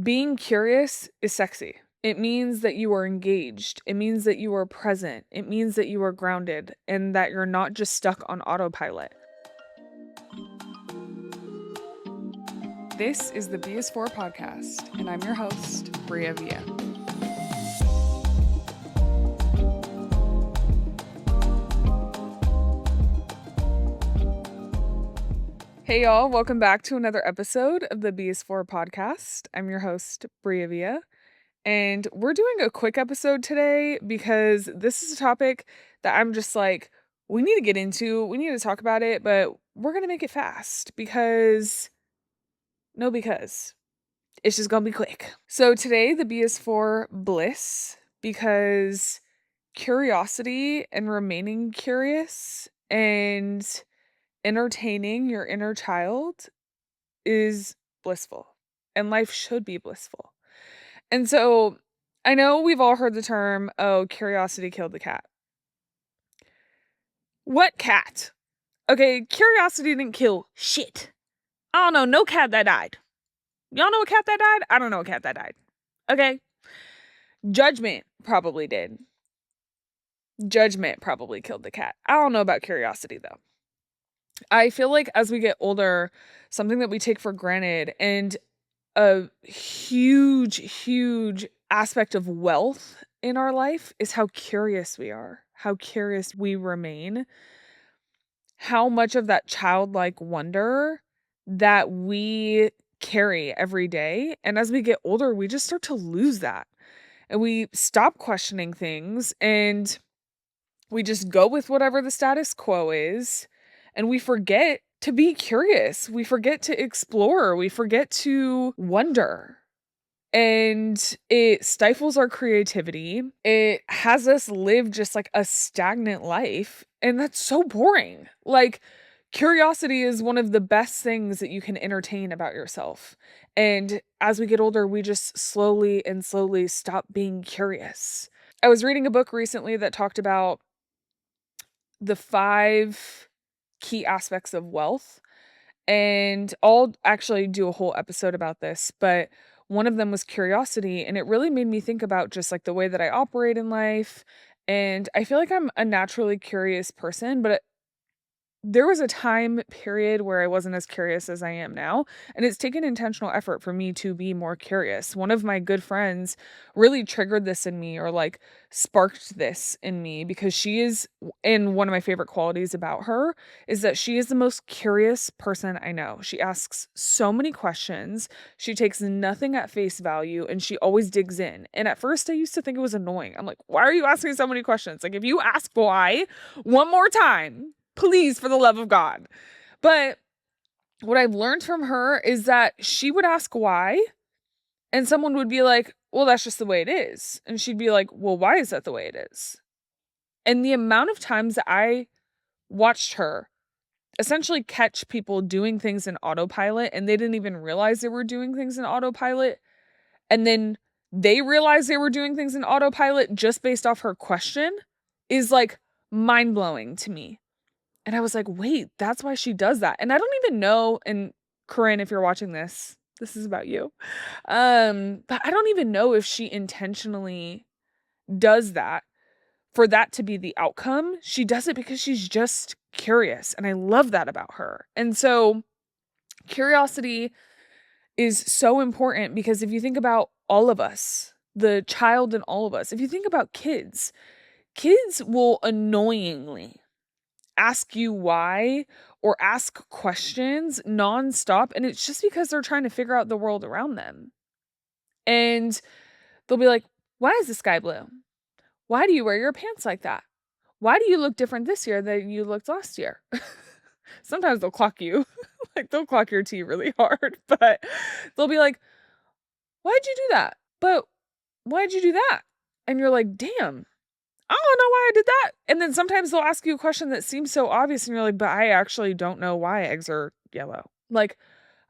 Being curious is sexy. It means that you are engaged. It means that you are present. It means that you are grounded and that you're not just stuck on autopilot. This is the thebisfor podcast, and I'm your host, Bria Villa. Hey y'all, welcome back to another episode of the thebisfor podcast. I'm your host, Bria Villa, and we're doing a quick episode today because this is a topic that I'm just like, we need to get into, we need to talk about it, but we're going to make it fast because it's just going to be quick. So today the B is for bliss because curiosity and remaining curious and entertaining your inner child is blissful, and life should be blissful. And so I know we've all heard the term, oh, curiosity killed the cat. What cat? Okay, curiosity didn't kill shit. I don't know, no cat that died. Y'all know a cat that died? I don't know a cat that died. Okay. Judgment probably did. Judgment probably killed the cat. I don't know about curiosity though. I feel like as we get older, something that we take for granted and a huge aspect of wealth in our life is how curious we are, how curious we remain, how much of that childlike wonder that we carry every day. And as we get older, we just start to lose that. And we stop questioning things and we just go with whatever the status quo is. And we forget to be curious. We forget to explore. We forget to wonder. And it stifles our creativity. It has us live just like a stagnant life. And that's so boring. Like, curiosity is one of the best things that you can entertain about yourself. And as we get older, we just slowly stop being curious. I was reading a book recently that talked about the 5 key aspects of wealth. And I'll actually do a whole episode about this, but one of them was curiosity. And it really made me think about just like the way that I operate in life. And I feel like I'm a naturally curious person, but there was a time period where I wasn't as curious as I am now, and it's taken intentional effort for me to be more curious. One of my good friends really triggered this in me or like sparked this in me because she is, and one of my favorite qualities about her is that she is the most curious person I know. She asks so many questions, she takes nothing at face value, and she always digs in. And at first I used to think it was annoying. I'm like, why are you asking so many questions? Like, if you ask why one more time, please, for the love of God. But what I've learned from her is that she would ask why, and someone would be like, well, that's just the way it is. And she'd be like, well, why is that the way it is? And the amount of times that I watched her essentially catch people doing things in autopilot and they didn't even realize they were doing things in autopilot. And then they realized they were doing things in autopilot just based off her question is like mind-blowing to me. And I was like, wait, that's why she does that. And I don't even know, and Corinne, if you're watching this, this is about you. But I don't even know if she intentionally does that for that to be the outcome. She does it because she's just curious. And I love that about her. And so curiosity is so important because if you think about all of us, the child in all of us, if you think about kids will annoyingly ask you why or ask questions nonstop. And it's just because they're trying to figure out the world around them. And they'll be like, why is the sky blue? Why do you wear your pants like that? Why do you look different this year than you looked last year? Sometimes they'll clock you. Like, they'll clock your tea really hard. But they'll be like, why'd you do that? But why'd you do that? And you're like, damn, I don't know why I did that. And then sometimes they'll ask you a question that seems so obvious and you're like, but I actually don't know why eggs are yellow. Like,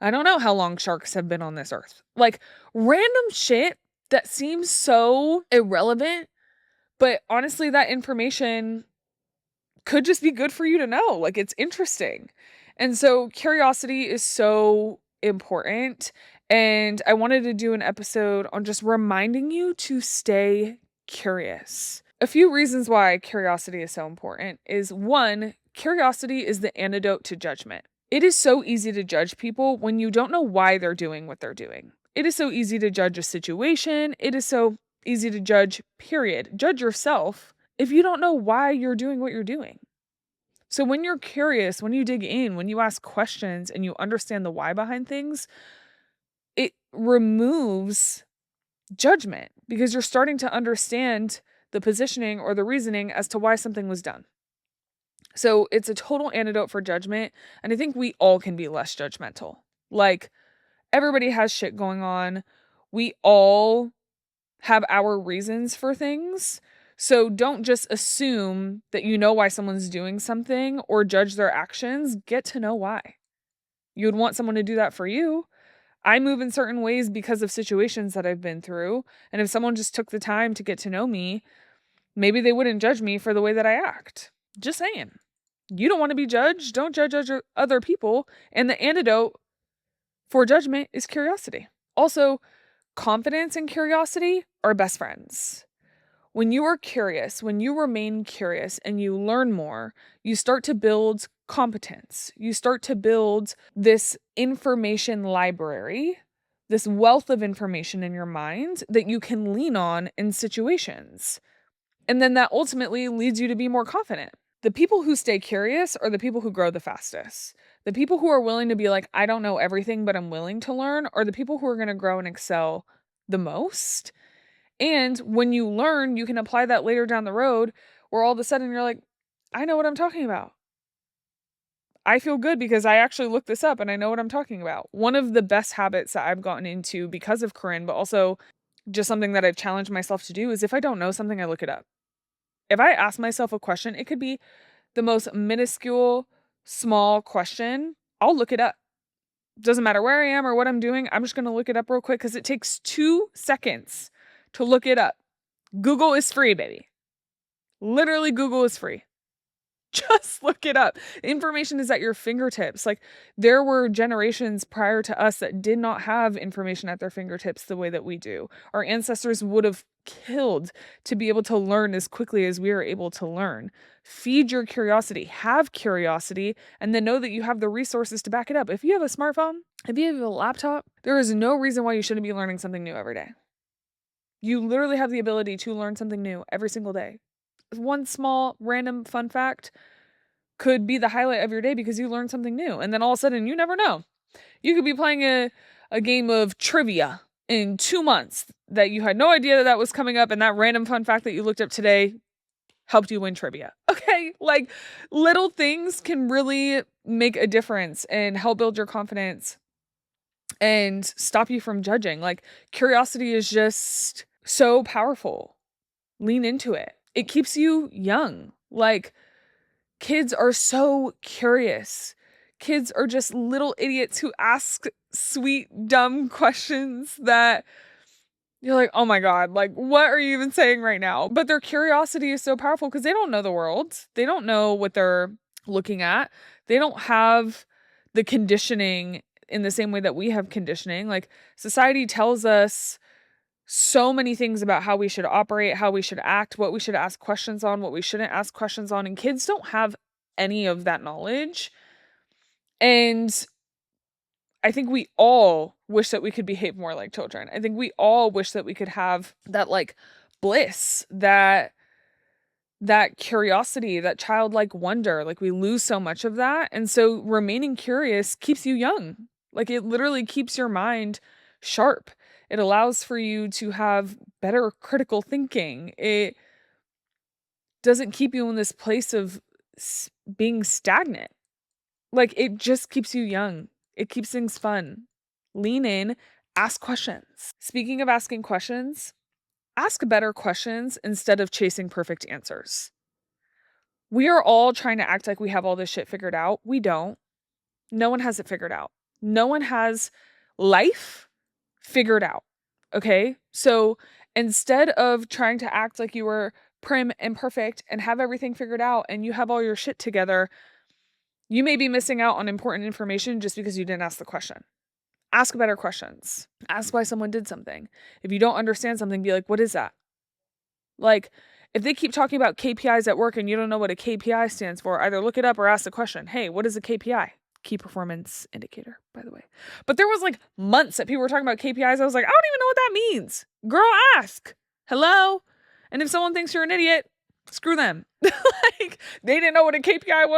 I don't know how long sharks have been on this earth. Like, random shit that seems so irrelevant, but honestly, that information could just be good for you to know. Like, it's interesting. And so curiosity is so important. And I wanted to do an episode on just reminding you to stay curious. A few reasons why curiosity is so important is one, curiosity is the antidote to judgment. It is so easy to judge people when you don't know why they're doing what they're doing. It is so easy to judge a situation. It is so easy to judge, period. Judge yourself if you don't know why you're doing what you're doing. So when you're curious, when you dig in, when you ask questions and you understand the why behind things, it removes judgment because you're starting to understand the positioning or the reasoning as to why something was done. So it's a total antidote for judgment. And I think we all can be less judgmental. Like, everybody has shit going on. We all have our reasons for things. So don't just assume that you know why someone's doing something or judge their actions. Get to know why. You would want someone to do that for you. I move in certain ways because of situations that I've been through. And if someone just took the time to get to know me, maybe they wouldn't judge me for the way that I act. Just saying. You don't want to be judged. Don't judge other people. And the antidote for judgment is curiosity. Also, confidence and curiosity are best friends. When you are curious, when you remain curious and you learn more, you start to build competence. You start to build this information library, this wealth of information in your mind that you can lean on in situations. And then that ultimately leads you to be more confident. The people who stay curious are the people who grow the fastest. The people who are willing to be like, I don't know everything, but I'm willing to learn, are the people who are going to grow and excel the most. And when you learn, you can apply that later down the road where all of a sudden you're like, I know what I'm talking about. I feel good because I actually looked this up and I know what I'm talking about. One of the best habits that I've gotten into because of Corinne, but also just something that I've challenged myself to do is if I don't know something, I look it up. If I ask myself a question, it could be the most minuscule, small question. I'll look it up. Doesn't matter where I am or what I'm doing. I'm just going to look it up real quick because it takes 2 seconds to look it up. Google is free, baby. Literally, Google is free. Just look it up. Information is at your fingertips. Like, there were generations prior to us that did not have information at their fingertips the way that we do. Our ancestors would have killed to be able to learn as quickly as we are able to learn. Feed your curiosity, have curiosity, and then know that you have the resources to back it up. If you have a smartphone, if you have a laptop, there is no reason why you shouldn't be learning something new every day. You literally have the ability to learn something new every single day. One small random fun fact could be the highlight of your day because you learned something new. And then all of a sudden, you never know. You could be playing a game of trivia in 2 months that you had no idea that was coming up. And that random fun fact that you looked up today helped you win trivia. Okay. Like, little things can really make a difference and help build your confidence and stop you from judging. Like, curiosity is just so powerful. Lean into it. It keeps you young. Like, kids are so curious. Kids are just little idiots who ask sweet, dumb questions that you're like, oh my God, like, what are you even saying right now? But their curiosity is so powerful because they don't know the world. They don't know what they're looking at. They don't have the conditioning in the same way that we have conditioning. Like, society tells us so many things about how we should operate, how we should act, what we should ask questions on, what we shouldn't ask questions on. And kids don't have any of that knowledge. And I think we all wish that we could behave more like children. I think we all wish that we could have that, like, bliss, that curiosity, that childlike wonder. Like, we lose so much of that. And so remaining curious keeps you young. Like, it literally keeps your mind sharp. It allows for you to have better critical thinking. It doesn't keep you in this place of being stagnant. Like, it just keeps you young. It keeps things fun. Lean in, ask questions. Speaking of asking questions, ask better questions instead of chasing perfect answers. We are all trying to act like we have all this shit figured out. We don't. No one has it figured out. No one has life figured out. Okay? So instead of trying to act like you were prim and perfect and have everything figured out and you have all your shit together, you may be missing out on important information just because you didn't ask the question. Ask better questions. Ask why someone did something. If you don't understand something, be like, what is that? Like, if they keep talking about KPIs at work and you don't know what a KPI stands for, either look it up or ask the question, hey, what is a KPI? Key performance indicator, by the way. But there was like months that people were talking about KPIs. I was like, I don't even know what that means. Girl, ask. Hello? And if someone thinks you're an idiot, screw them. Like, they didn't know what a KPI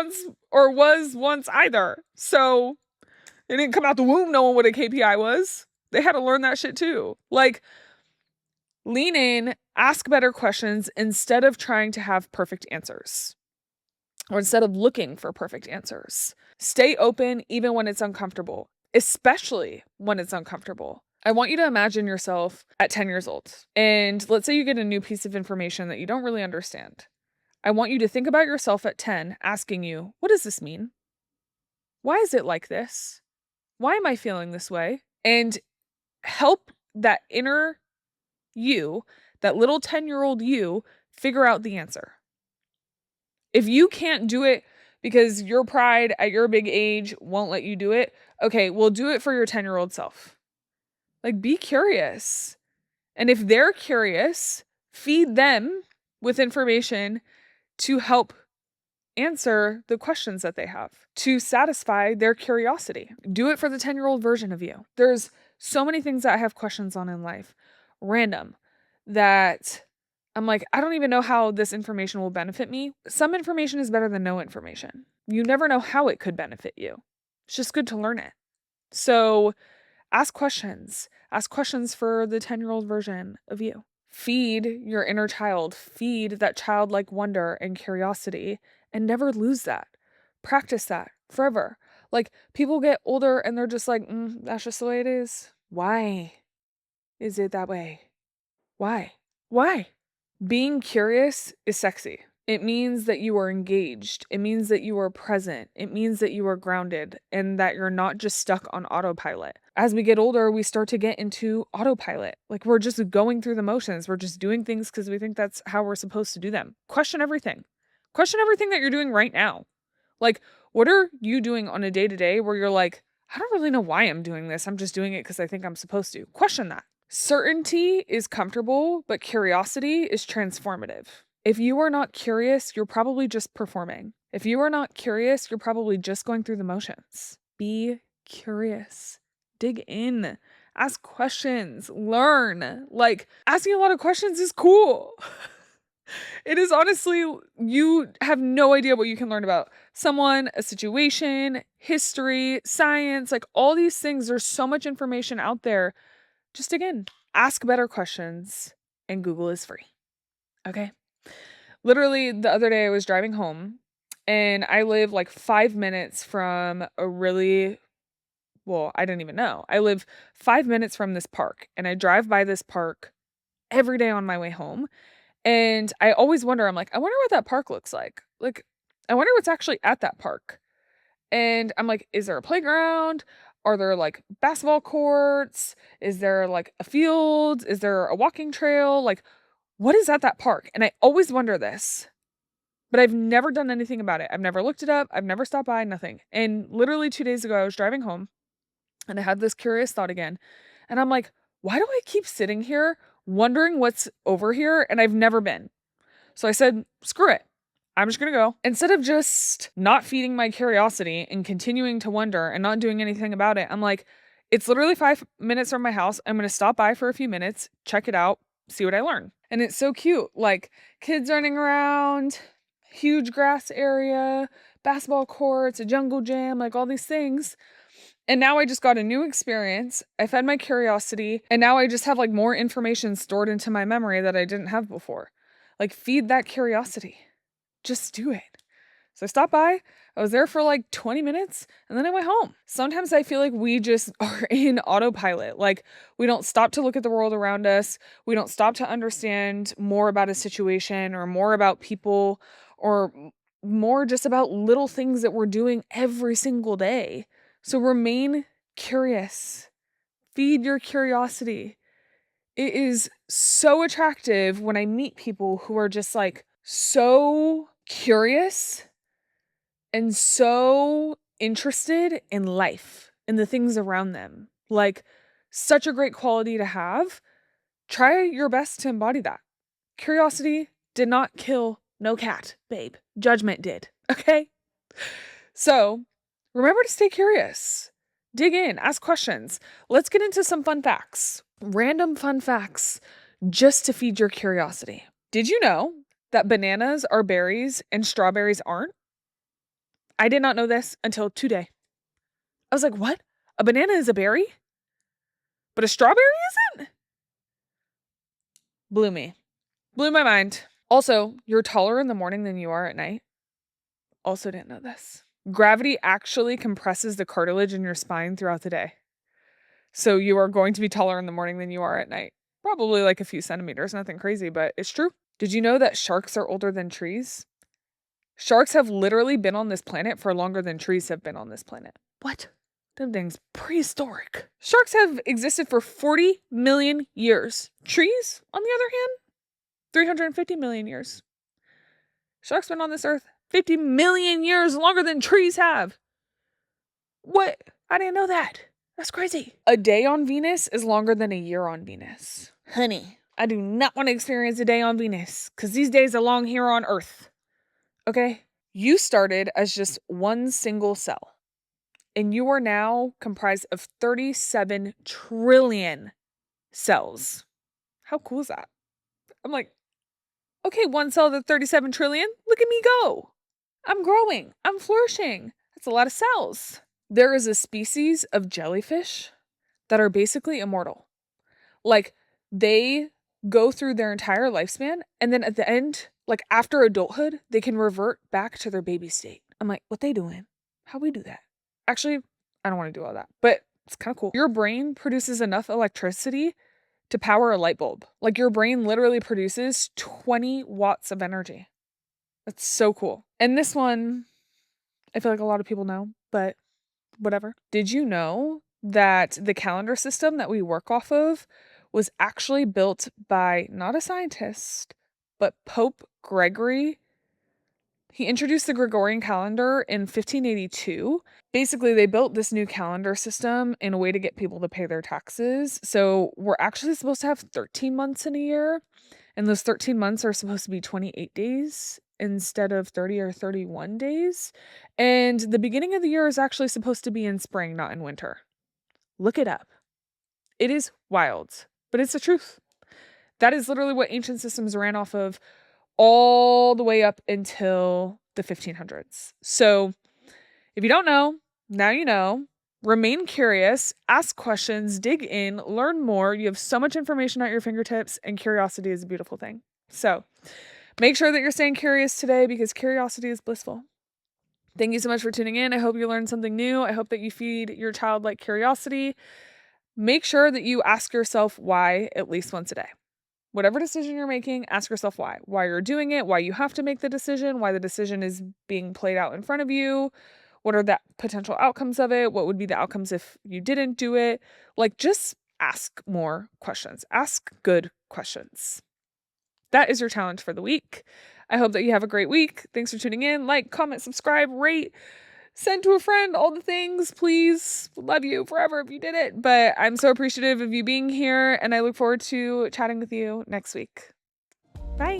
was once either. So they didn't come out the womb knowing what a KPI was. They had to learn that shit too. Like, lean in, ask better questions instead of trying to have perfect answers, or instead of looking for perfect answers. Stay open even when it's uncomfortable, especially when it's uncomfortable. I want you to imagine yourself at 10 years old, and let's say you get a new piece of information that you don't really understand. I want you to think about yourself at 10 asking you, what does this mean? Why is it like this? Why am I feeling this way? And help that inner you, that little 10-year-old you, figure out the answer. If you can't do it because your pride at your big age won't let you do it, okay, well, do it for your 10-year-old self. Like, be curious. And if they're curious, feed them with information to help answer the questions that they have, to satisfy their curiosity. Do it for the 10-year-old version of you. There's so many things that I have questions on in life, random, that I'm like, I don't even know how this information will benefit me. Some information is better than no information. You never know how it could benefit you. It's just good to learn it. So ask questions. Ask questions for the 10-year-old version of you. Feed your inner child. Feed that childlike wonder and curiosity, and never lose that. Practice that forever. Like, people get older and they're just like, that's just the way it is. Why is it that way? Why? Why? Being curious is sexy. It means that you are engaged. It means that you are present. It means that you are grounded and that you're not just stuck on autopilot. As we get older, we start to get into autopilot. Like, we're just going through the motions. We're just doing things because we think that's how we're supposed to do them. Question everything. Question everything that you're doing right now. Like, what are you doing on a day-to-day where you're like, I don't really know why I'm doing this. I'm just doing it because I think I'm supposed to. Question that. Certainty is comfortable, but curiosity is transformative. If you are not curious, you're probably just performing. If you are not curious, you're probably just going through the motions. Be curious. Dig in. Ask questions. Learn. Like, asking a lot of questions is cool. It is honestly, you have no idea what you can learn about someone, a situation, history, science, like all these things. There's so much information out there. Just again, ask better questions, and Google is free. Okay? Literally, the other day I was driving home and I live like 5 minutes from I didn't even know. I live 5 minutes from this park, and I drive by this park every day on my way home. And I always wonder, I'm like, I wonder what that park looks like. Like, I wonder what's actually at that park. And I'm like, is there a playground? Are there like basketball courts? Is there like a field? Is there a walking trail? Like, what is at that park? And I always wonder this, but I've never done anything about it. I've never looked it up. I've never stopped by, nothing. And literally 2 days ago, I was driving home and I had this curious thought again. And I'm like, why do I keep sitting here wondering what's over here? And I've never been. So I said, screw it. I'm just going to go. Instead of just not feeding my curiosity and continuing to wonder and not doing anything about it, I'm like, it's literally 5 minutes from my house. I'm going to stop by for a few minutes, check it out, see what I learn. And it's so cute. Like, kids running around, huge grass area, basketball courts, a jungle gym, like all these things. And now I just got a new experience. I fed my curiosity, and now I just have like more information stored into my memory that I didn't have before. Like, feed that curiosity. Just do it. So I stopped by, I was there for like 20 minutes, and then I went home. Sometimes I feel like we just are in autopilot. Like, we don't stop to look at the world around us. We don't stop to understand more about a situation or more about people or more just about little things that we're doing every single day. So remain curious. Feed your curiosity. It is so attractive when I meet people who are just like so curious and so interested in life and the things around them. Like, such a great quality to have. Try your best to embody that. Curiosity did not kill no cat, babe. Judgment did. Okay? So remember to stay curious. Dig in, ask questions. Let's get into some fun facts. Random fun facts just to feed your curiosity. Did you know that bananas are berries and strawberries aren't? I did not know this until today. I was like, what? A banana is a berry? But a strawberry isn't? Blew me. Blew my mind. Also, you're taller in the morning than you are at night. Also didn't know this. Gravity actually compresses the cartilage in your spine throughout the day. So you are going to be taller in the morning than you are at night. Probably like a few centimeters, nothing crazy, but it's true. Did you know that sharks are older than trees? Sharks have literally been on this planet for longer than trees have been on this planet. What? Them things prehistoric. Sharks have existed for 40 million years. Trees, on the other hand, 350 million years. Sharks been on this earth 50 million years longer than trees have. What? I didn't know that. That's crazy. A day on Venus is longer than a year on Venus. Honey, I do not want to experience a day on Venus because these days are long here on Earth. Okay? You started as just one single cell, and you are now comprised of 37 trillion cells. How cool is that? I'm like, okay, one cell to 37 trillion. Look at me go. I'm growing. I'm flourishing. That's a lot of cells. There is a species of jellyfish that are basically immortal. Like, they go through their entire lifespan, and then at the end, like after adulthood, they can revert back to their baby state. I'm like, what they doing? How we do that? Actually, I don't want to do all that, but it's kind of cool. Your brain produces enough electricity to power a light bulb. Like, your brain literally produces 20 watts of energy. That's so cool. And this one, I feel like a lot of people know, but whatever. Did you know that the calendar system that we work off of was actually built by not a scientist, but Pope Gregory? He introduced the Gregorian calendar in 1582. Basically, they built this new calendar system in a way to get people to pay their taxes. So we're actually supposed to have 13 months in a year, and those 13 months are supposed to be 28 days instead of 30 or 31 days. And the beginning of the year is actually supposed to be in spring, not in winter. Look it up. It is wild, but it's the truth. That is literally what ancient systems ran off of all the way up until the 1500s. So if you don't know, now you know. Remain curious, ask questions, dig in, learn more. You have so much information at your fingertips, and curiosity is a beautiful thing. So make sure that you're staying curious today because curiosity is blissful. Thank you so much for tuning in. I hope you learned something new. I hope that you feed your childlike curiosity. Make sure that you ask yourself why at least once a day. Whatever decision you're making, ask yourself why you're doing it, why you have to make the decision, why the decision is being played out in front of you. What are the potential outcomes of it? What would be the outcomes if you didn't do it? Like, just ask more questions. Ask good questions. That is your challenge for the week. I hope that you have a great week. Thanks for tuning in. Like, comment, subscribe, rate, send to a friend, all the things. Please. Love you forever if you did it. But I'm so appreciative of you being here, and I look forward to chatting with you next week. Bye.